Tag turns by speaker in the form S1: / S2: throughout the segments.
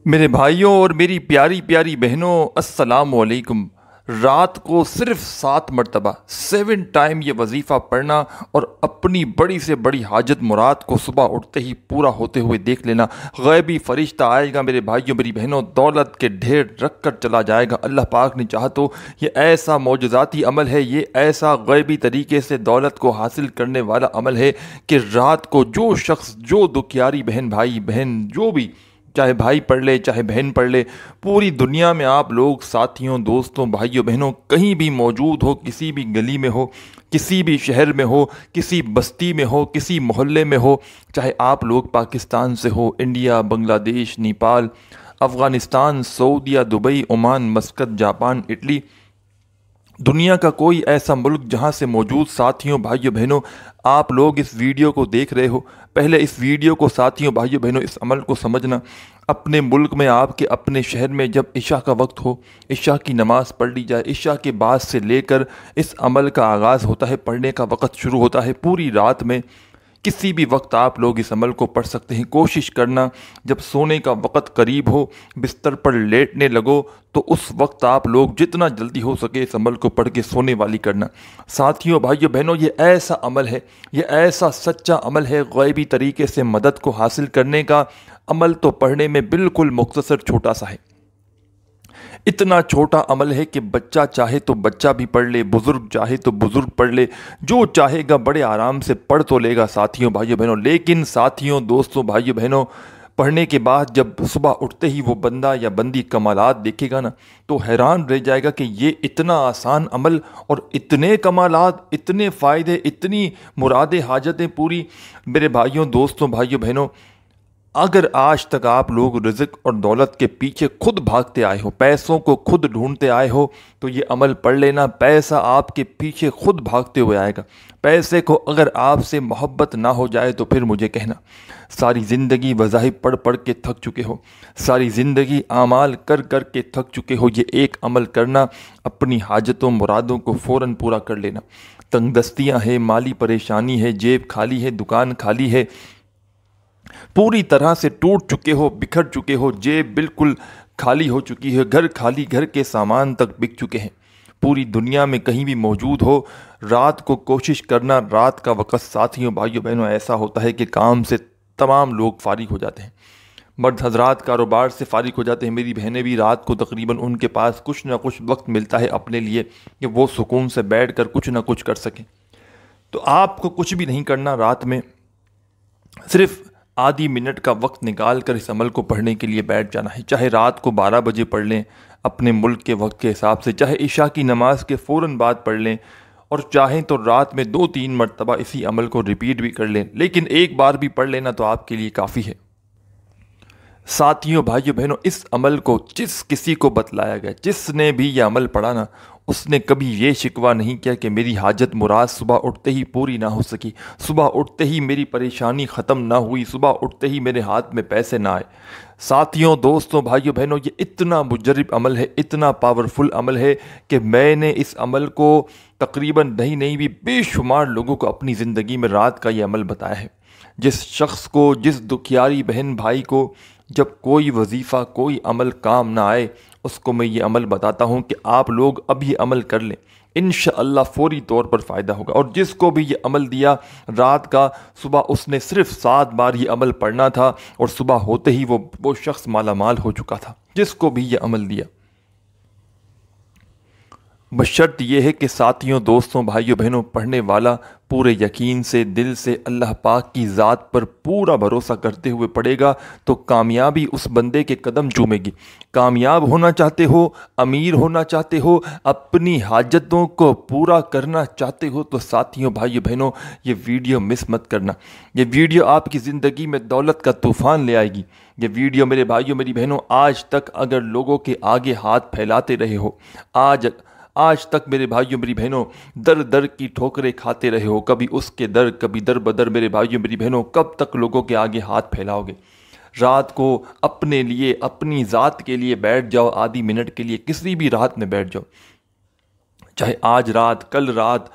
S1: میرے بھائیوں اور میری پیاری پیاری بہنوں، السلام علیکم۔ رات کو صرف 7 مرتبہ 7 ٹائم یہ وظیفہ پڑھنا اور اپنی بڑی سے بڑی حاجت مراد کو صبح اٹھتے ہی پورا ہوتے ہوئے دیکھ لینا۔ غیبی فرشتہ آئے گا میرے بھائیوں میری بہنوں، دولت کے ڈھیر رکھ کر چلا جائے گا۔ اللہ پاک نے چاہا تو یہ ایسا معجزاتی عمل ہے، یہ ایسا غیبی طریقے سے دولت کو حاصل کرنے والا عمل ہے کہ رات کو جو شخص، جو دکھیاری بہن، بھائی بہن، جو بھی، چاہے بھائی پڑھ لے چاہے بہن پڑھ لے، پوری دنیا میں آپ لوگ ساتھیوں، دوستوں، بھائیوں، بہنوں کہیں بھی موجود ہو، کسی بھی گلی میں ہو، کسی بھی شہر میں ہو، کسی بستی میں ہو، کسی محلے میں ہو، چاہے آپ لوگ پاکستان سے ہو، انڈیا، بنگلہ دیش، نیپال، افغانستان، سعودیہ، Dubai, Oman, Muscat, Japan, Italy, دنیا کا کوئی ایسا ملک جہاں سے موجود ساتھیوں، بھائیوں، بہنوں، آپ لوگ اس ویڈیو کو دیکھ رہے ہو، پہلے اس ویڈیو کو ساتھیوں، بھائیوں، بہنوں، اس عمل کو سمجھنا۔ اپنے ملک میں، آپ کے اپنے شہر میں جب عشاء کا وقت ہو، عشاء کی نماز پڑھ لی جائے، عشاء کے بعد سے لے کر اس عمل کا آغاز ہوتا ہے، پڑھنے کا وقت شروع ہوتا ہے، پوری رات میں کسی بھی وقت آپ لوگ اس عمل کو پڑھ سکتے ہیں۔ کوشش کرنا جب سونے کا وقت قریب ہو، بستر پر لیٹنے لگو، تو اس وقت آپ لوگ جتنا جلدی ہو سکے اس عمل کو پڑھ کے سونے والی کرنا۔ ساتھیوں، بھائیوں، بہنوں، یہ ایسا عمل ہے، یہ ایسا سچا عمل ہے، غیبی طریقے سے مدد کو حاصل کرنے کا عمل تو پڑھنے میں بالکل مختصر چھوٹا سا ہے۔ اتنا چھوٹا عمل ہے کہ بچہ چاہے تو بچہ بھی پڑھ لے، بزرگ چاہے تو بزرگ پڑھ لے، جو چاہے گا بڑے آرام سے پڑھ تو لے گا ساتھیوں، بھائیوں، بہنوں۔ لیکن ساتھیوں، دوستوں، بھائیوں، بہنوں، پڑھنے کے بعد جب صبح اٹھتے ہی وہ بندہ یا بندی کمالات دیکھے گا نا، تو حیران رہ جائے گا کہ یہ اتنا آسان عمل اور اتنے کمالات، اتنے فائدے، اتنی مرادیں، حاجتیں پوری۔ میرے بھائیوں، دوستوں، بھائیوں، بہنوں، اگر آج تک آپ لوگ رزق اور دولت کے پیچھے خود بھاگتے آئے ہو، پیسوں کو خود ڈھونڈتے آئے ہو، تو یہ عمل پڑھ لینا۔ پیسہ آپ کے پیچھے خود بھاگتے ہوئے آئے گا۔ پیسے کو اگر آپ سے محبت نہ ہو جائے تو پھر مجھے کہنا۔ ساری زندگی وظائف پڑھ پڑھ کے تھک چکے ہو، ساری زندگی اعمال کر کر کے تھک چکے ہو، یہ ایک عمل کرنا، اپنی حاجتوں، مرادوں کو فوراً پورا کر لینا۔ تنگ دستیاں ہیں، مالی پریشانی ہے، جیب خالی ہے، دکان خالی ہے، پوری طرح سے ٹوٹ چکے ہو، بکھر چکے ہو، جیب بالکل خالی ہو چکی ہے، گھر خالی، گھر کے سامان تک بک چکے ہیں، پوری دنیا میں کہیں بھی موجود ہو، رات کو کوشش کرنا۔ رات کا وقت ساتھیوں، بھائیوں، بہنوں، ایسا ہوتا ہے کہ کام سے تمام لوگ فارغ ہو جاتے ہیں، مرد حضرات کاروبار سے فارغ ہو جاتے ہیں، میری بہنیں بھی رات کو تقریباً ان کے پاس کچھ نہ کچھ وقت ملتا ہے اپنے لیے کہ وہ سکون سے بیٹھ کر کچھ نہ کچھ کر سکیں۔ تو آپ کو کچھ بھی نہیں کرنا، رات میں صرف آدھی منٹ کا وقت نکال کر اس عمل کو پڑھنے کے لیے بیٹھ جانا ہے۔ چاہے رات کو 12 بجے پڑھ لیں اپنے ملک کے وقت کے حساب سے، چاہے عشاء کی نماز کے فوراً بعد پڑھ لیں، اور چاہیں تو رات میں 2-3 مرتبہ اسی عمل کو ریپیٹ بھی کر لیں، لیکن ایک بار بھی پڑھ لینا تو آپ کے لیے کافی ہے۔ ساتھیوں، بھائیوں، بہنوں، اس عمل کو جس کسی کو بتلایا گیا، جس نے بھی یہ عمل پڑھا نا، اس نے کبھی یہ شکوہ نہیں کیا کہ میری حاجت مراد صبح اٹھتے ہی پوری نہ ہو سکی، صبح اٹھتے ہی میری پریشانی ختم نہ ہوئی، صبح اٹھتے ہی میرے ہاتھ میں پیسے نہ آئے۔ ساتھیوں، دوستوں، بھائیوں، بہنوں، یہ اتنا مجرب عمل ہے، اتنا پاورفل عمل ہے کہ میں نے اس عمل کو تقریباً نہیں بھی بے شمار لوگوں کو اپنی زندگی میں رات کا یہ عمل بتایا ہے۔ جس شخص کو، جس دکھیاری بہن بھائی کو جب کوئی وظیفہ، کوئی عمل کام نہ آئے، اس کو میں یہ عمل بتاتا ہوں کہ آپ لوگ اب یہ عمل کر لیں، انشاءاللہ فوری طور پر فائدہ ہوگا۔ اور جس کو بھی یہ عمل دیا رات کا، صبح اس نے صرف 7 بار یہ عمل پڑھنا تھا، اور صبح ہوتے ہی وہ شخص مالا مال ہو چکا تھا، جس کو بھی یہ عمل دیا۔ بشرط یہ ہے کہ ساتھیوں، دوستوں، بھائیوں، بہنوں، پڑھنے والا پورے یقین سے، دل سے اللہ پاک کی ذات پر پورا بھروسہ کرتے ہوئے پڑھے گا، تو کامیابی اس بندے کے قدم چومے گی۔ کامیاب ہونا چاہتے ہو، امیر ہونا چاہتے ہو، اپنی حاجتوں کو پورا کرنا چاہتے ہو، تو ساتھیوں، بھائیوں، بہنوں، یہ ویڈیو مس مت کرنا۔ یہ ویڈیو آپ کی زندگی میں دولت کا طوفان لے آئے گی۔ یہ ویڈیو میرے بھائیوں، میری بہنوں، آج تک اگر لوگوں کے آگے ہاتھ پھیلاتے رہے ہو، آج تک میرے بھائیوں، میری بہنوں، در در کی ٹھوکریں کھاتے رہے ہو، کبھی اس کے در، کبھی در بدر، میرے بھائیوں، میری بہنوں، کب تک لوگوں کے آگے ہاتھ پھیلاؤ گے؟ رات کو اپنے لیے، اپنی ذات کے لیے بیٹھ جاؤ، آدھی منٹ کے لیے کسی بھی رات میں بیٹھ جاؤ، چاہے آج رات، کل رات۔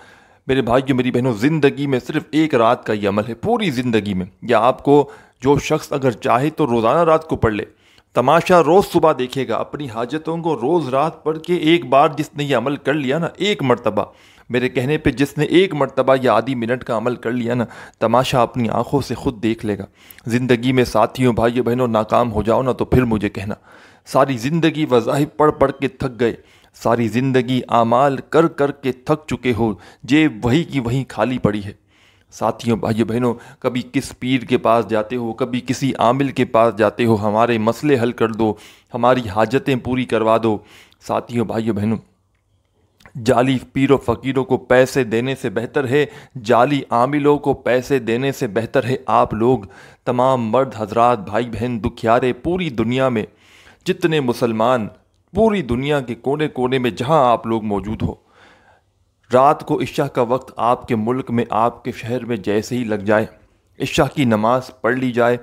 S1: میرے بھائیوں، میری بہنوں، زندگی میں صرف ایک رات کا یہ عمل ہے، پوری زندگی میں۔ یا آپ کو جو شخص اگر چاہے تو روزانہ رات کو پڑھ لے، تماشا روز صبح دیکھے گا، اپنی حاجتوں کو روز رات پڑھ کے ایک بار جس نے یہ عمل کر لیا نا، ایک مرتبہ میرے کہنے پہ جس نے ایک مرتبہ یا آدھی منٹ کا عمل کر لیا نا، تماشا اپنی آنکھوں سے خود دیکھ لے گا۔ زندگی میں ساتھیوں بھائیوں بہنوں ناکام ہو جاؤ نا تو پھر مجھے کہنا، ساری زندگی وظائف پڑھ پڑھ کے تھک گئے، ساری زندگی اعمال کر کر کے تھک چکے ہو، جیب وہی کی وہیں خالی پڑی ہے۔ ساتھیوں بھائیوں بہنوں، کبھی کس پیر کے پاس جاتے ہو، کبھی کسی عامل کے پاس جاتے ہو، ہمارے مسئلے حل کر دو، ہماری حاجتیں پوری کروا دو۔ ساتھیوں بھائیوں بہنوں، جعلی پیر و فقیروں کو پیسے دینے سے بہتر ہے، جعلی عاملوں کو پیسے دینے سے بہتر ہے آپ لوگ تمام مرد حضرات بھائی بہن دکھیارے پوری دنیا میں جتنے مسلمان پوری دنیا کے کونے کونے میں جہاں آپ لوگ موجود ہو، رات کو عشاء کا وقت آپ کے ملک میں آپ کے شہر میں جیسے ہی لگ جائے، عشاء کی نماز پڑھ لی جائے،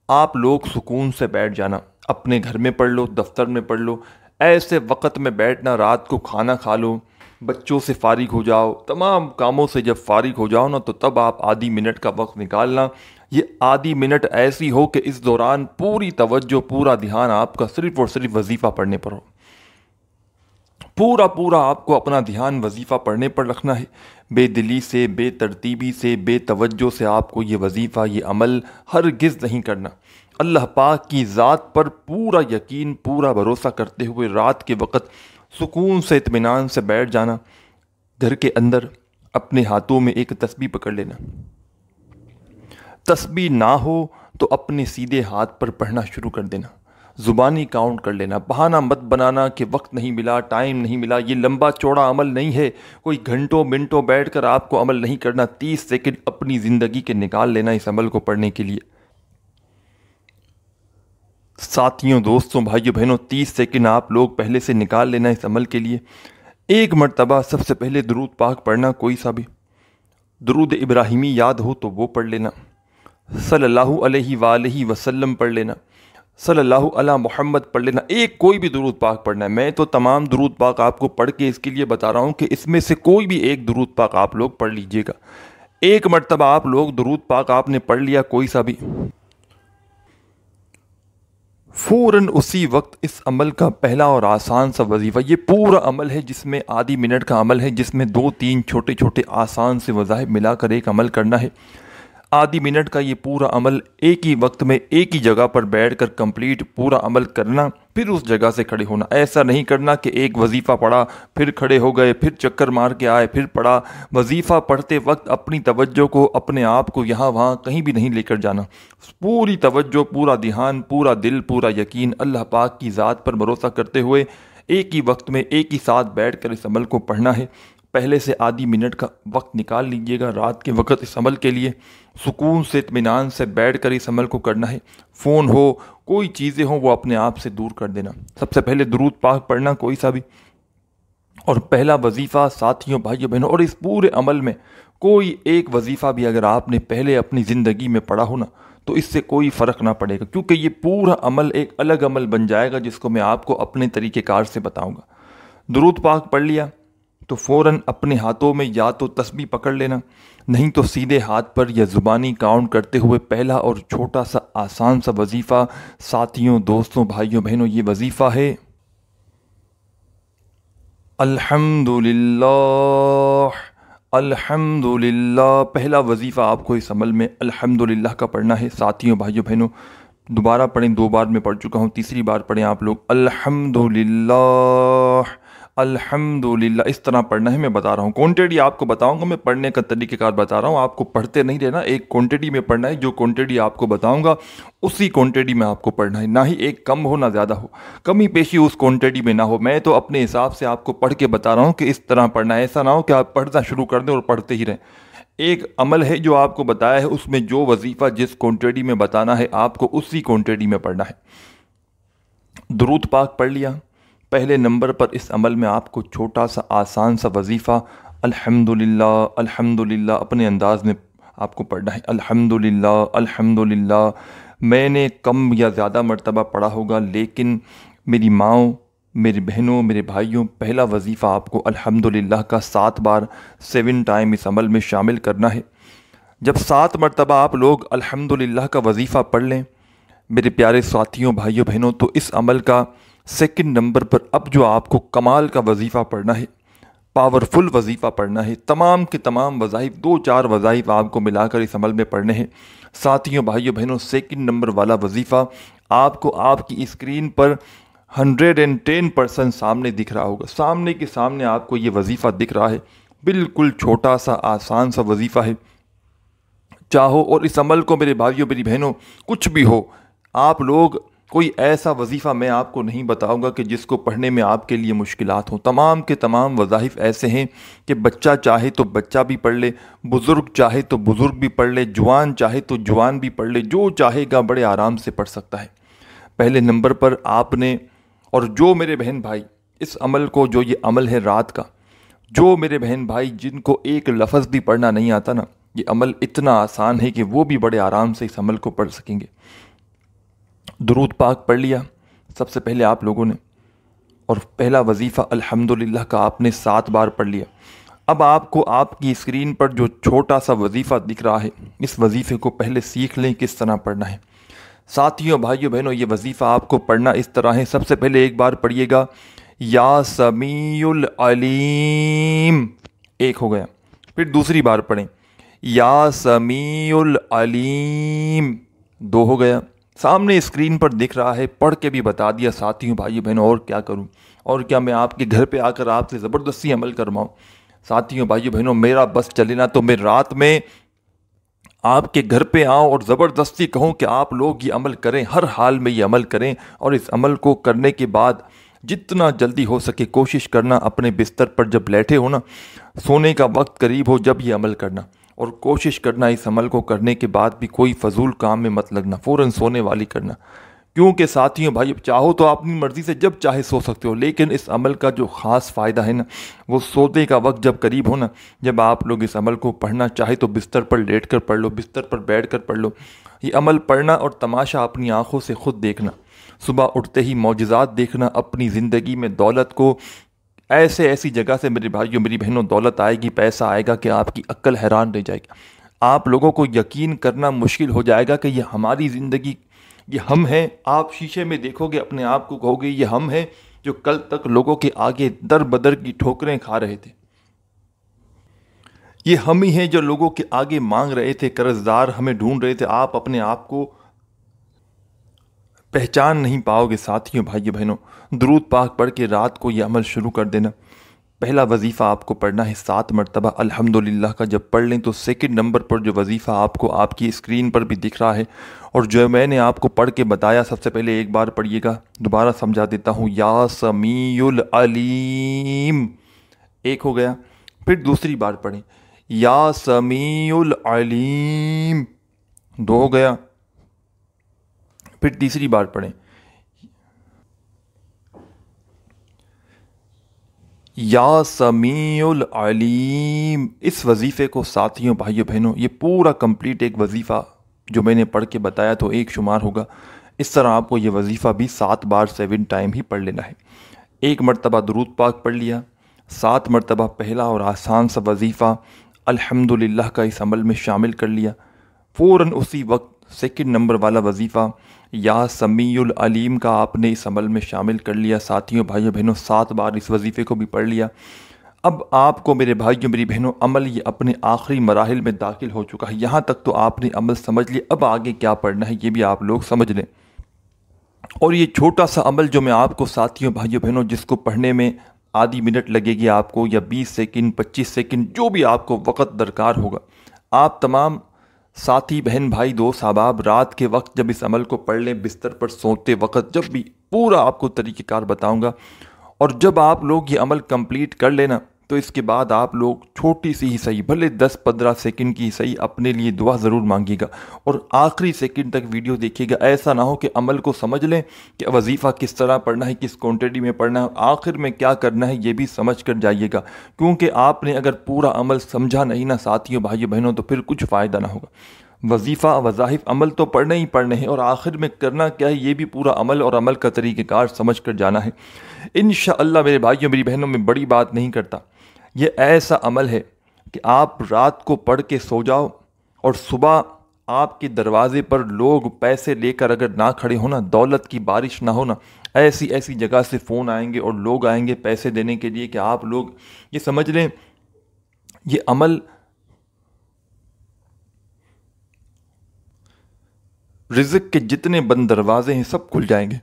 S1: آپ لوگ سکون سے بیٹھ جانا، اپنے گھر میں پڑھ لو، دفتر میں پڑھ لو، ایسے وقت میں بیٹھنا، رات کو کھانا کھا لو، بچوں سے فارغ ہو جاؤ، تمام کاموں سے جب فارغ ہو جاؤ نا تو تب آپ آدھی منٹ کا وقت نکالنا۔ یہ آدھی منٹ ایسی ہو کہ اس دوران پوری توجہ پورا دھیان آپ کا صرف اور صرف وظیفہ پڑھنے پر ہو، پورا آپ کو اپنا دھیان وظیفہ پڑھنے پر رکھنا ہے۔ بے دلی سے، بے ترتیبی سے، بے توجہ سے آپ کو یہ وظیفہ، یہ عمل ہرگز نہیں کرنا۔ اللہ پاک کی ذات پر پورا یقین، پورا بھروسہ کرتے ہوئے رات کے وقت سکون سے اطمینان سے بیٹھ جانا، گھر کے اندر اپنے ہاتھوں میں ایک تسبیح پکڑ لینا، تسبیح نہ ہو تو اپنے سیدھے ہاتھ پر پڑھنا شروع کر دینا، زبانی کاؤنٹ کر لینا، بہانہ مت بنانا کہ وقت نہیں ملا، ٹائم نہیں ملا۔ یہ لمبا چوڑا عمل نہیں ہے، کوئی گھنٹوں منٹوں بیٹھ کر آپ کو عمل نہیں کرنا، 30 سیکنڈ اپنی زندگی کے نکال لینا اس عمل کو پڑھنے کے لیے۔ ساتھیوں دوستوں بھائیوں بہنوں، 30 سیکنڈ آپ لوگ پہلے سے نکال لینا اس عمل کے لیے۔ ایک مرتبہ سب سے پہلے درود پاک پڑھنا، کوئی سا بھی درود ابراہیمی یاد ہو تو وہ پڑھ لینا، صلی اللہ علیہ وآلہ وسلم پڑھ لینا، صلی اللہ علی محمد پڑھ لینا، ایک کوئی بھی درود پاک پڑھنا ہے۔ میں تو تمام درود پاک آپ کو پڑھ کے اس کے لیے بتا رہا ہوں کہ اس میں سے کوئی بھی ایک درود پاک آپ لوگ پڑھ لیجئے گا۔ ایک مرتبہ آپ لوگ درود پاک آپ نے پڑھ لیا کوئی سا بھی، فوراً اسی وقت اس عمل کا پہلا اور آسان سا وظیفہ، یہ پورا عمل ہے جس میں آدھی منٹ کا عمل ہے، جس میں 2-3 چھوٹے چھوٹے آسان سے وظائف ملا کر ایک عمل کرنا ہے۔ آدھی منٹ کا یہ پورا عمل ایک ہی وقت میں ایک ہی جگہ پر بیٹھ کر کمپلیٹ پورا عمل کرنا، پھر اس جگہ سے کھڑے ہونا۔ ایسا نہیں کرنا کہ ایک وظیفہ پڑھا پھر کھڑے ہو گئے، پھر چکر مار کے آئے، پھر پڑھا۔ وظیفہ پڑھتے وقت اپنی توجہ کو، اپنے آپ کو یہاں وہاں کہیں بھی نہیں لے کر جانا، پوری توجہ، پورا دھیان، پورا دل، پورا یقین اللہ پاک کی ذات پر بھروسہ کرتے ہوئے ایک ہی وقت میں ایک ہی ساتھ بیٹھ کر اس عمل کو پڑھنا ہے۔ پہلے سے آدھی منٹ کا وقت نکال لیجئے گا رات کے وقت اس عمل کے لیے، سکون سے اطمینان سے بیٹھ کر اس عمل کو کرنا ہے۔ فون ہو، کوئی چیزیں ہوں، وہ اپنے آپ سے دور کر دینا۔ سب سے پہلے درود پاک پڑھنا کوئی سا بھی، اور پہلا وظیفہ ساتھیوں بھائیوں بہنوں، اور اس پورے عمل میں کوئی ایک وظیفہ بھی اگر آپ نے پہلے اپنی زندگی میں پڑھا ہو نا تو اس سے کوئی فرق نہ پڑے گا، کیونکہ یہ پورا عمل ایک الگ عمل بن جائے گا جس کو میں آپ کو اپنے طریقہ کار سے بتاؤں گا۔ درود پاک پڑھ لیا تو فوراً اپنے ہاتھوں میں یا تو تسبیح پکڑ لینا، نہیں تو سیدھے ہاتھ پر یا زبانی کاؤنٹ کرتے ہوئے پہلا اور چھوٹا سا آسان سا وظیفہ ساتھیوں دوستوں بھائیوں بہنوں، یہ وظیفہ ہے الحمدللہ الحمدللہ۔ پہلا وظیفہ آپ کو اس عمل میں الحمدللہ کا پڑھنا ہے۔ ساتھیوں بھائیوں بہنوں، دوبارہ پڑھیں، 2 بار میں پڑھ چکا ہوں، تیسری بار پڑھیں آپ لوگ، الحمدللہ الحمدللہ۔ اس طرح پڑھنا ہے، میں بتا رہا ہوں، کوانٹٹی آپ کو بتاؤں گا، میں پڑھنے کا طریقہ کار بتا رہا ہوں، آپ کو پڑھتے نہیں رہنا، ایک کوانٹٹی میں پڑھنا ہے، جو کوانٹٹی آپ کو بتاؤں گا اسی کوانٹٹی میں آپ کو پڑھنا ہے، نہ ہی ایک کم ہو نہ زیادہ ہو، کمی پیشی اس کوانٹٹی میں نہ ہو۔ میں تو اپنے حساب سے آپ کو پڑھ کے بتا رہا ہوں کہ اس طرح پڑھنا ہے، ایسا نہ ہو کہ آپ پڑھنا شروع کر دیں اور پڑھتے ہی رہیں۔ ایک عمل ہے جو آپ کو بتایا ہے، اس میں جو وظیفہ جس کوانٹٹی میں بتانا ہے آپ کو اسی کوانٹٹی میں پڑھنا ہے۔ درود پاک پڑھ لیا، پہلے نمبر پر اس عمل میں آپ کو چھوٹا سا آسان سا وظیفہ الحمدللہ الحمدللہ اپنے انداز میں آپ کو پڑھنا ہے۔ الحمدللہ الحمدللہ، میں نے کم یا زیادہ مرتبہ پڑھا ہوگا، لیکن میری ماؤں، میری بہنوں، میرے بھائیوں، پہلا وظیفہ آپ کو الحمدللہ کا 7 بار 7 ٹائم اس عمل میں شامل کرنا ہے۔ جب 7 مرتبہ آپ لوگ الحمدللہ کا وظیفہ پڑھ لیں، میرے پیارے ساتھیوں بھائیوں بہنوں، تو اس عمل کا سیکنڈ نمبر پر اب جو آپ کو کمال کا وظیفہ پڑھنا ہے، پاورفل وظیفہ پڑھنا ہے، تمام کے تمام وظائف، 2-4 وظائف آپ کو ملا کر اس عمل میں پڑھنے ہیں ساتھیوں بھائیوں بہنوں۔ سیکنڈ نمبر والا وظیفہ آپ کو آپ کی اسکرین پر 110% سامنے دکھ رہا ہوگا، سامنے کے سامنے آپ کو یہ وظیفہ دکھ رہا ہے، بالکل چھوٹا سا آسان سا وظیفہ ہے۔ چاہو اور اس عمل کو میرے بھائیوں میری بہنوں کچھ بھی ہو، آپ لوگ کوئی ایسا وظیفہ میں آپ کو نہیں بتاؤں گا کہ جس کو پڑھنے میں آپ کے لیے مشکلات ہوں۔ تمام کے تمام وظائف ایسے ہیں کہ بچہ چاہے تو بچہ بھی پڑھ لے، بزرگ چاہے تو بزرگ بھی پڑھ لے، جوان چاہے تو جوان بھی پڑھ لے، جو چاہے گا بڑے آرام سے پڑھ سکتا ہے۔ پہلے نمبر پر آپ نے، اور جو میرے بہن بھائی اس عمل کو، جو یہ عمل ہے رات کا، جو میرے بہن بھائی جن کو ایک لفظ بھی پڑھنا نہیں آتا نا، یہ عمل اتنا آسان ہے کہ وہ بھی بڑے آرام سے اس عمل کو پڑھ سکیں گے۔ درود پاک پڑھ لیا سب سے پہلے آپ لوگوں نے، اور پہلا وظیفہ الحمدللہ کا آپ نے 7 بار پڑھ لیا۔ اب آپ کو آپ کی اسکرین پر جو چھوٹا سا وظیفہ دکھ رہا ہے، اس وظیفے کو پہلے سیکھ لیں کس طرح پڑھنا ہے۔ ساتھیوں بھائیوں بہنوں، یہ وظیفہ آپ کو پڑھنا اس طرح ہے۔ سب سے پہلے ایک بار پڑھیے گا یا سمیع العلیم، ایک ہو گیا۔ پھر دوسری بار پڑھیں یا سمیع العلیم، 2 ہو گیا۔ سامنے اسکرین پر دکھ رہا ہے، پڑھ کے بھی بتا دیا ساتھیوں بھائیوں بہنوں، اور کیا کروں، اور کیا میں آپ کے گھر پہ آ کر آپ سے زبردستی عمل کرواؤں؟ ساتھیوں بھائیوں بہنوں، میرا بس چلے نا تو میں رات میں آپ کے گھر پہ آؤں اور زبردستی کہوں کہ آپ لوگ یہ عمل کریں، ہر حال میں یہ عمل کریں، اور اس عمل کو کرنے کے بعد جتنا جلدی ہو سکے کوشش کرنا اپنے بستر پر جب لیٹے ہو نا، سونے کا وقت قریب ہو جب یہ عمل کرنا، اور کوشش کرنا اس عمل کو کرنے کے بعد بھی کوئی فضول کام میں مت لگنا، فوراً سونے والی کرنا۔ کیونکہ ساتھیوں بھائی، چاہو تو اپنی مرضی سے جب چاہے سو سکتے ہو، لیکن اس عمل کا جو خاص فائدہ ہے نا، وہ سونے کا وقت جب قریب ہو نا، جب آپ لوگ اس عمل کو پڑھنا چاہے تو بستر پر لیٹ کر پڑھ لو، بستر پر بیٹھ کر پڑھ لو۔ یہ عمل پڑھنا اور تماشا اپنی آنکھوں سے خود دیکھنا، صبح اٹھتے ہی معجزات دیکھنا، اپنی زندگی میں دولت کو ایسی جگہ سے میرے بھائیوں میری بہنوں دولت آئے گی، پیسہ آئے گا کہ آپ کی عقل حیران رہ جائے گی۔ آپ لوگوں کو یقین کرنا مشکل ہو جائے گا کہ یہ ہماری زندگی، یہ ہم ہیں۔ آپ شیشے میں دیکھو گے اپنے آپ کو، کہو گے یہ ہم ہیں جو کل تک لوگوں کے آگے در بدر کی ٹھوکریں کھا رہے تھے، یہ ہم ہی ہیں جو لوگوں کے آگے مانگ رہے تھے، قرض دار ہمیں ڈھونڈ رہے تھے۔ آپ اپنے آپ کو پہچان نہیں پاؤ گے ساتھیوں بھائیوں بہنوں۔ درود پاک پڑھ کے رات کو یہ عمل شروع کر دینا۔ پہلا وظیفہ آپ کو پڑھنا ہے 7 مرتبہ الحمدللہ کا۔ جب پڑھ لیں تو سیکنڈ نمبر پر جو وظیفہ آپ کو آپ کی اسکرین پر بھی دکھ رہا ہے، اور جو میں نے آپ کو پڑھ کے بتایا، سب سے پہلے ایک بار پڑھیے گا، دوبارہ سمجھا دیتا ہوں، یا سمیع العلیم، ایک ہو گیا۔ پھر دوسری بار پڑھیں یا سمیع العلیم، 2 ہو گیا۔ پھر تیسری بار پڑھیں یا سمیع العلیم۔ اس وظیفے کو ساتھیوں بھائیوں بہنوں، یہ پورا کمپلیٹ ایک وظیفہ جو میں نے پڑھ کے بتایا تو ایک شمار ہوگا، اس طرح آپ کو یہ وظیفہ بھی 7 بار 7 ٹائم ہی پڑھ لینا ہے۔ ایک مرتبہ درود پاک پڑھ لیا، 7 مرتبہ پہلا اور آسان سا وظیفہ الحمدللہ کا اس عمل میں شامل کر لیا، فوراً اسی وقت سیکنڈ نمبر والا وظیفہ یا سمیع العلیم کا آپ نے اس عمل میں شامل کر لیا۔ ساتھیوں بھائیوں بہنوں، 7 بار اس وظیفے کو بھی پڑھ لیا۔ اب آپ کو میرے بھائیوں میری بہنوں عمل یہ اپنے آخری مراحل میں داخل ہو چکا ہے۔ یہاں تک تو آپ نے عمل سمجھ لیا، اب آگے کیا پڑھنا ہے یہ بھی آپ لوگ سمجھ لیں۔ اور یہ چھوٹا سا عمل جو میں آپ کو ساتھیوں بھائیوں بہنوں، جس کو پڑھنے میں آدھی منٹ لگے گی آپ کو، یا 20 سیکنڈ 25 سیکنڈ، جو بھی آپ کو وقت درکار ہوگا، آپ تمام ساتھی بہن بھائی دوست احباب رات کے وقت جب اس عمل کو پڑھ لیں، بستر پر سوتے وقت، جب بھی پورا آپ کو طریقہ کار بتاؤں گا، اور جب آپ لوگ یہ عمل کمپلیٹ کر لینا تو اس کے بعد آپ لوگ چھوٹی سی ہی صحیح، بھلے 10-15 سیکنڈ کی صحیح، اپنے لیے دعا ضرور مانگیے گا، اور آخری سیکنڈ تک ویڈیو دیکھیے گا۔ ایسا نہ ہو کہ عمل کو سمجھ لیں کہ وظیفہ کس طرح پڑھنا ہے، کس کوانٹٹی میں پڑھنا ہے، آخر میں کیا کرنا ہے یہ بھی سمجھ کر جائیے گا، کیونکہ آپ نے اگر پورا عمل سمجھا نہیں نا ساتھیوں بھائیوں بہنوں تو پھر کچھ فائدہ نہ ہوگا۔ وظیفہ وظائف عمل تو پڑھنے ہی پڑھنے ہیں، اور آخر میں کرنا کیا ہے یہ بھی پورا عمل اور عمل کا طریقہ کار سمجھ کر جانا ہے انشاءاللہ۔ میرے بھائیوں میری بہنوں، میں بڑی بات نہیں کرتا، یہ ایسا عمل ہے کہ آپ رات کو پڑھ کے سو جاؤ، اور صبح آپ کے دروازے پر لوگ پیسے لے کر اگر نہ کھڑے ہو نا، دولت کی بارش نہ ہو نا، ایسی ایسی جگہ سے فون آئیں گے اور لوگ آئیں گے پیسے دینے کے لیے کہ آپ لوگ یہ سمجھ لیں یہ عمل رزق کے جتنے بند دروازے ہیں سب کھل جائیں گے۔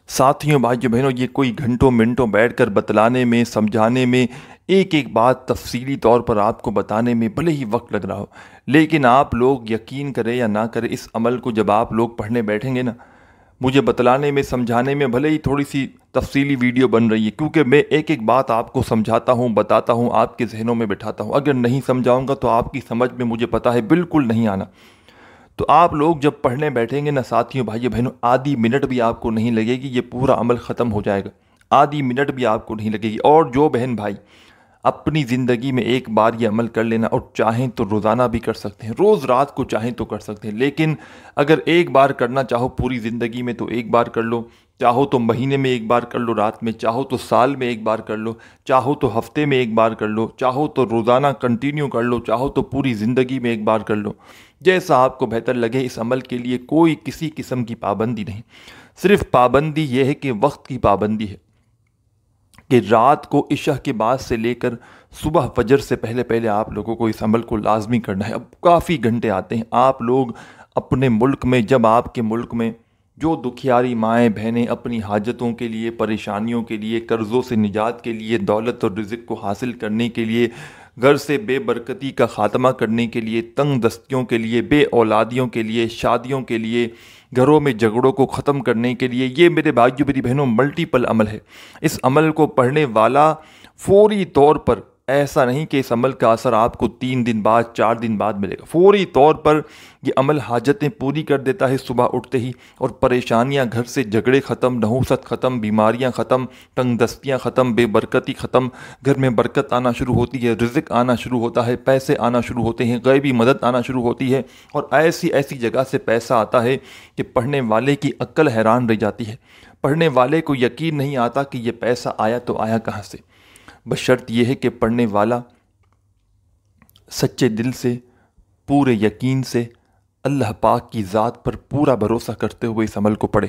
S1: ساتھیوں بھائیوں بہنوں، یہ کوئی گھنٹوں منٹوں بیٹھ کر بتلانے میں، سمجھانے میں، ایک ایک بات تفصیلی طور پر آپ کو بتانے میں بھلے ہی وقت لگ رہا ہو، لیکن آپ لوگ یقین کریں یا نہ کریں، اس عمل کو جب آپ لوگ پڑھنے بیٹھیں گے نا، مجھے بتلانے میں، سمجھانے میں بھلے ہی تھوڑی سی تفصیلی ویڈیو بن رہی ہے، کیونکہ میں ایک ایک بات آپ کو سمجھاتا ہوں، بتاتا ہوں، آپ کے ذہنوں میں بٹھاتا ہوں۔ اگر نہیں سمجھاؤں گا تو آپ کی سمجھ میں مجھے پتہ ہے بالکل نہیں آنا۔ تو آپ لوگ جب پڑھنے بیٹھیں گے نا ساتھیوں بھائیوں بہنوں، آدھی منٹ بھی آپ کو نہیں لگے گی، یہ پورا عمل ختم ہو جائے گا، آدھی منٹ بھی آپ کو نہیں لگے گی۔ اور جو بہن بھائی اپنی زندگی میں ایک بار یہ عمل کر لینا، اور چاہیں تو روزانہ بھی کر سکتے ہیں، روز رات کو چاہیں تو کر سکتے ہیں، لیکن اگر ایک بار کرنا چاہو پوری زندگی میں تو ایک بار کر لو، چاہو تو مہینے میں ایک بار کر لو رات میں، چاہو تو سال میں ایک بار کر لو، چاہو تو ہفتے میں ایک بار کر لو، چاہو تو روزانہ کنٹینیو کر لو، چاہو تو پوری زندگی میں ایک بار کر لو، جیسا آپ کو بہتر لگے۔ اس عمل کے لیے کوئی کسی قسم کی پابندی نہیں، صرف پابندی یہ ہے کہ وقت کی پابندی ہے کہ رات کو عشاء کے بعد سے لے کر صبح فجر سے پہلے پہلے آپ لوگوں کو اس عمل کو لازمی کرنا ہے۔ اب کافی گھنٹے آتے ہیں، آپ لوگ اپنے ملک میں، جب آپ کے ملک میں جو دکھیاری مائیں بہنیں اپنی حاجتوں کے لیے، پریشانیوں کے لیے، قرضوں سے نجات کے لیے، دولت اور رزق کو حاصل کرنے کے لیے، گھر سے بے برکتی کا خاتمہ کرنے کے لیے، تنگ دستیوں کے لیے، بے اولادیوں کے لیے، شادیوں کے لیے، گھروں میں جھگڑوں کو ختم کرنے کے لیے، یہ میرے بھائیوں میری بہنوں ملٹیپل عمل ہے۔ اس عمل کو پڑھنے والا فوری طور پر، ایسا نہیں کہ اس عمل کا اثر آپ کو 3 دن بعد، 4 دن بعد ملے گا، فوری طور پر یہ عمل حاجتیں پوری کر دیتا ہے صبح اٹھتے ہی، اور پریشانیاں گھر سے، جھگڑے ختم، نحوست ختم، بیماریاں ختم، تنگ دستیاں ختم، بے برکتی ختم، گھر میں برکت آنا شروع ہوتی ہے، رزق آنا شروع ہوتا ہے، پیسے آنا شروع ہوتے ہیں، غیبی مدد آنا شروع ہوتی ہے، اور ایسی ایسی جگہ سے پیسہ آتا ہے کہ پڑھنے والے کی عقل حیران رہ جاتی ہے، پڑھنے والے کو یقین نہیں آتا کہ یہ پیسہ آیا تو آیا کہاں سے، بشرط یہ ہے کہ پڑھنے والا سچے دل سے، پورے یقین سے، اللہ پاک کی ذات پر پورا بھروسہ کرتے ہوئے اس عمل کو پڑھے۔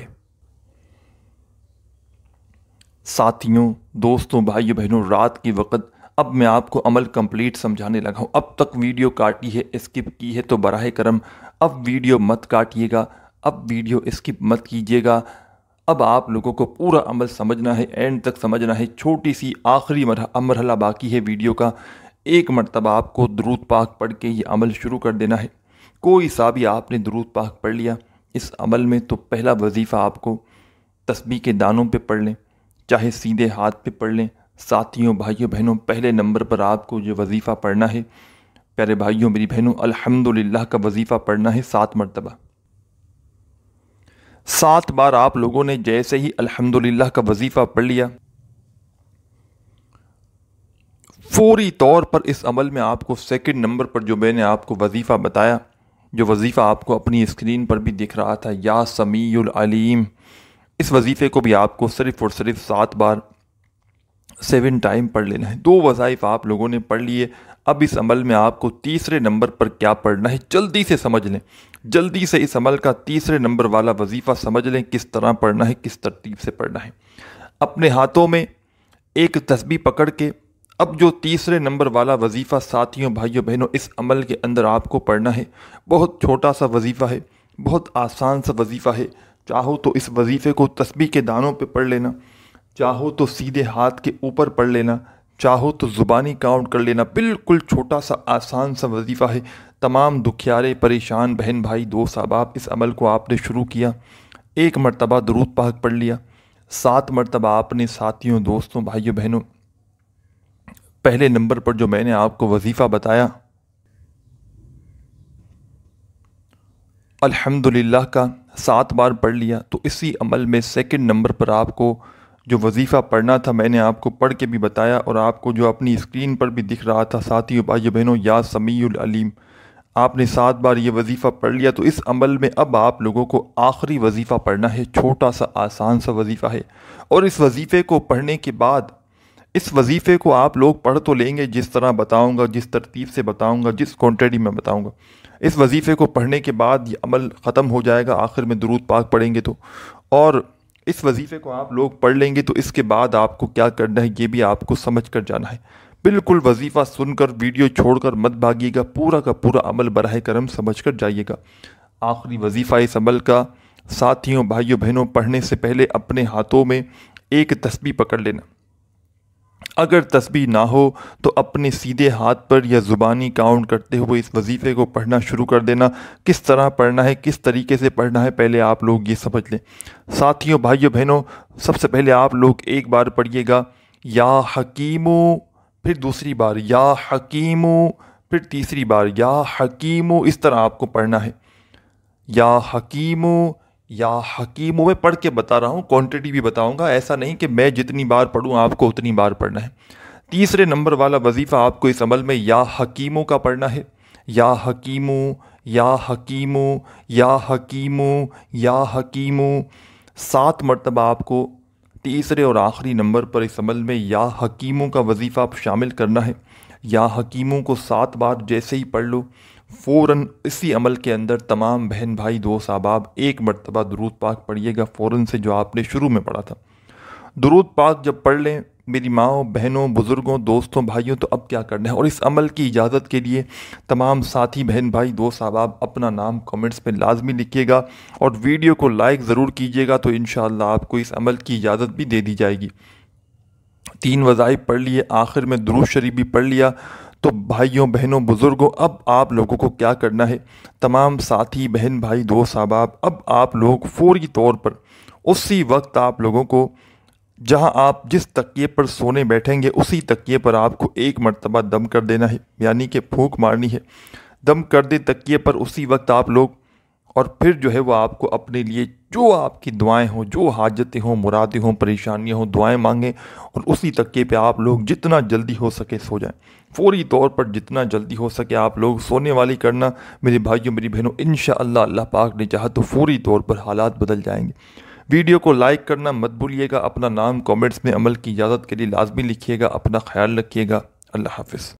S1: ساتھیوں، دوستوں، بھائیوں بہنوں، رات کی وقت اب میں آپ کو عمل کمپلیٹ سمجھانے لگا ہوں۔ اب تک ویڈیو کاٹی ہے، اسکپ کی ہے تو براہ کرم اب ویڈیو مت کاٹیے گا، اب ویڈیو اسکپ مت کیجیے گا۔ اب آپ لوگوں کو پورا عمل سمجھنا ہے، اینڈ تک سمجھنا ہے۔ چھوٹی سی آخری مرحلہ باقی ہے ویڈیو کا، ایک مرتبہ آپ کو درود پاک پڑھ کے یہ عمل شروع کر دینا ہے۔ کوئی سا بھی آپ نے درود پاک پڑھ لیا اس عمل میں تو پہلا وظیفہ آپ کو تسبیح کے دانوں پہ پڑھ لیں، چاہے سیدھے ہاتھ پہ پڑھ لیں۔ ساتھیوں، بھائیوں بہنوں، پہلے نمبر پر آپ کو جو وظیفہ پڑھنا ہے پیارے بھائیوں میری بہنوں، الحمدللہ کا وظیفہ پڑھنا ہے 7 مرتبہ۔ 7 بار آپ لوگوں نے جیسے ہی الحمدللہ کا وظیفہ پڑھ لیا، فوری طور پر اس عمل میں آپ کو سیکنڈ نمبر پر جو میں نے آپ کو وظیفہ بتایا، جو وظیفہ آپ کو اپنی اسکرین پر بھی دکھ رہا تھا، یا سمیع العلیم، اس وظیفے کو بھی آپ کو صرف اور صرف 7 بار 7 ٹائم پڑھ لینا ہے۔ 2 وظائف آپ لوگوں نے پڑھ لیے، اب اس عمل میں آپ کو تیسرے نمبر پر کیا پڑھنا ہے جلدی سے سمجھ لیں، جلدی سے اس عمل کا تیسرے نمبر والا وظیفہ سمجھ لیں، کس طرح پڑھنا ہے، کس ترتیب سے پڑھنا ہے۔ اپنے ہاتھوں میں ایک تسبیح پکڑ کے اب جو تیسرے نمبر والا وظیفہ ساتھیوں، بھائیوں بہنوں، اس عمل کے اندر آپ کو پڑھنا ہے، بہت چھوٹا سا وظیفہ ہے، بہت آسان سا وظیفہ ہے۔ چاہو تو اس وظیفے کو تسبیح کے دانوں پہ پڑھ لینا، چاہو تو سیدھے ہاتھ کے اوپر پڑھ لینا، چاہو تو زبانی کاؤنٹ کر لینا، بالکل چھوٹا سا آسان سا وظیفہ ہے۔ تمام دکھیارے، پریشان بہن بھائی، دوست احباب، اس عمل کو آپ نے شروع کیا، 1 مرتبہ درود پاک پڑھ لیا، 7 مرتبہ آپ نے ساتھیوں، دوستوں، بھائیوں بہنوں، پہلے نمبر پر جو میں نے آپ کو وظیفہ بتایا الحمدللہ کا 7 بار پڑھ لیا، تو اسی عمل میں سیکنڈ نمبر پر آپ کو جو وظیفہ پڑھنا تھا میں نے آپ کو پڑھ کے بھی بتایا، اور آپ کو جو اپنی اسکرین پر بھی دکھ رہا تھا ساتھیوں، بھائیوں بہنوں، یا سمیع العلیم، آپ نے 7 بار یہ وظیفہ پڑھ لیا۔ تو اس عمل میں اب آپ لوگوں کو آخری وظیفہ پڑھنا ہے، چھوٹا سا آسان سا وظیفہ ہے، اور اس وظیفے کو پڑھنے کے بعد، اس وظیفے کو آپ لوگ پڑھ تو لیں گے جس طرح بتاؤں گا، جس ترتیب سے بتاؤں گا، جس کوانٹٹی میں بتاؤں گا، اس وظیفے کو پڑھنے کے بعد یہ عمل ختم ہو جائے گا آخر میں درود پاک پڑھیں گے تو، اور اس وظیفے کو آپ لوگ پڑھ لیں گے تو اس کے بعد آپ کو کیا کرنا ہے یہ بھی آپ کو سمجھ کر جانا ہے۔ بالکل وظیفہ سن کر ویڈیو چھوڑ کر مت بھاگیے گا، پورا کا پورا عمل براہ کرم سمجھ کر جائیے گا۔ آخری وظیفہ اس عمل کا ساتھیوں بھائیوں بہنوں، پڑھنے سے پہلے اپنے ہاتھوں میں ایک تسبیح پکڑ لینا۔ اگر تسبیح نہ ہو تو اپنے سیدھے ہاتھ پر یا زبانی کاؤنٹ کرتے ہوئے اس وظیفے کو پڑھنا شروع کر دینا۔ کس طرح پڑھنا ہے، کس طریقے سے پڑھنا ہے، پہلے آپ لوگ یہ سمجھ لیں۔ ساتھیوں بھائیوں بہنوں، سب سے پہلے آپ لوگ ایک بار پڑھیے گا یا حکیمو، پھر دوسری بار یا حکیمو، پھر تیسری بار یا حکیمو، اس طرح آپ کو پڑھنا ہے۔ یا حکیمو یا حکیمو، میں پڑھ کے بتا رہا ہوں، کوانٹٹی بھی بتاؤں گا، ایسا نہیں کہ میں جتنی بار پڑھوں آپ کو اتنی بار پڑھنا ہے۔ تیسرے نمبر والا وظیفہ آپ کو اس عمل میں یا حکیمو کا پڑھنا ہے۔ یا حکیمو یا حکیمو یا حکیمو یا حکیمو، 7 مرتبہ آپ کو تیسرے اور آخری نمبر پر اس عمل میں یا حکیموں کا وظیفہ آپ شامل کرنا ہے۔ یا حکیموں کو 7 بار جیسے ہی پڑھ لو، فوراً اسی عمل کے اندر تمام بہن بھائی دوست احباب 1 مرتبہ درود پاک پڑھیے گا، فوراً سے جو آپ نے شروع میں پڑھا تھا۔ درود پاک جب پڑھ لیں میری ماؤں بہنوں بزرگوں دوستوں بھائیوں، تو اب کیا کرنا ہے، اور اس عمل کی اجازت کے لیے تمام ساتھی بہن بھائی دوست احباب اپنا نام کمنٹس میں لازمی لکھیے گا، اور ویڈیو کو لائک ضرور کیجیے گا، تو انشاءاللہ آپ کو اس عمل کی اجازت بھی دے دی جائے گی۔ 3 وظائف پڑھ لیے، آخر میں درود شریف بھی پڑھ لیا، تو بھائیوں بہنوں بزرگوں، اب آپ لوگوں کو کیا کرنا ہے، تمام ساتھی بہن بھائی دوست احباب، اب آپ لوگ فوری طور پر اسی وقت آپ لوگوں کو جہاں آپ جس تکیے پر سونے بیٹھیں گے اسی تکیے پر آپ کو 1 مرتبہ دم کر دینا ہے، یعنی کہ پھونک مارنی ہے۔ دم کر دے تکیے پر اسی وقت آپ لوگ، اور پھر جو ہے وہ آپ کو اپنے لیے جو آپ کی دعائیں ہوں، جو حاجتیں ہوں، مرادیں ہوں، پریشانیاں ہوں، دعائیں مانگیں، اور اسی تکیے پہ آپ لوگ جتنا جلدی ہو سکے سو جائیں۔ فوری طور پر جتنا جلدی ہو سکے آپ لوگ سونے والی کرنا میرے بھائیوں میری بہنوں، انشاءاللہ اللہ پاک نے چاہا تو فوری طور پر حالات بدل جائیں گے۔ ویڈیو کو لائک کرنا مت بھولیے گا، اپنا نام کامنٹس میں عمل کی اجازت کے لیے لازمی لکھیے گا، اپنا خیال رکھیے گا، اللہ حافظ۔